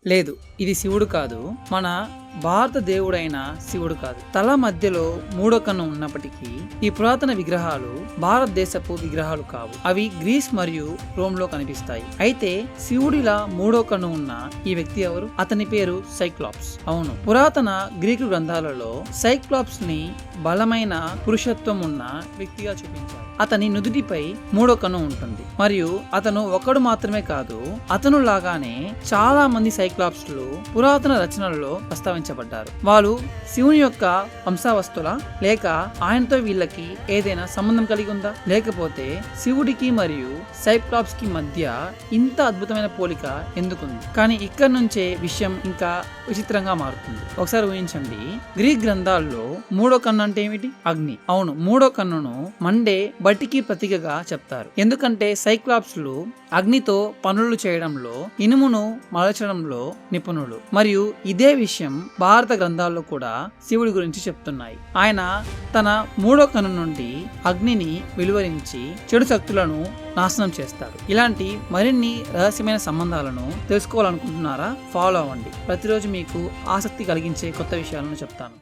లేదు, ఇది శివుడు కాదు. మన భారత దేవుడైన శివుడు కాదు. తల మధ్యలో మూడో కన్ను ఉన్నప్పటికీ ఈ పురాతన విగ్రహాలు భారతదేశపు విగ్రహాలు కావు. అవి గ్రీస్ మరియు రోమ్ లో కనిపిస్తాయి. అయితే శివుడిలా మూడో కన్ను ఉన్న ఈ వ్యక్తి ఎవరు? అతని పేరు సైక్లాప్స్. అవును, పురాతన గ్రీకు గ్రంథాలలో సైక్లాప్స్ ని బలమైన పురుషత్వం ఉన్న వ్యక్తిగా చూపించారు. అతని నుదుటిపై మూడో కన్ను ఉంటుంది మరియు అతను ఒకడు మాత్రమే కాదు, అతను లాగానే చాలా మంది సైక్లాప్స్లు పురాతన రచనలలో ప్రస్తావించబడ్డారు. వాళ్ళు శివుని యొక్క వంశావస్తుల, లేక ఆయనతో వీళ్ళకి ఏదైనా సంబంధం కలిగి ఉందా? లేకపోతే శివుడికి మరియు సైక్లాప్స్ కి మధ్య ఇంత అద్భుతమైన పోలిక ఎందుకుంది? కానీ ఇక్కడ నుంచే విషయం ఇంకా విచిత్రంగా మారుతుంది. ఒకసారి ఊహించండి, గ్రీక్ గ్రంథాల్లో మూడో కన్ను అంటే ఏమిటి? అగ్ని. అవును, మూడో కన్నును మండే బటికి ప్రతీకగా చెప్తారు. ఎందుకంటే సైక్లాప్స్లు అగ్నితో పనులు చేయడంలో, ఇనుమును మలచడంలో నిపుణులు. మరియు ఇదే విషయం భారత గ్రంథాల్లో కూడా శివుడి గురించి చెప్తున్నాయి. ఆయన తన మూడో కన్ను నుండి అగ్నిని వెలువరించి చెడు శక్తులను నాశనం చేస్తాడు. ఇలాంటి మరిన్ని రహస్యమైన సంబంధాలను తెలుసుకోవాలనుకుంటున్నారా? ఫాలో అవ్వండి. ప్రతిరోజు మీకు ఆసక్తి కలిగించే కొత్త విషయాలను చెప్తాను.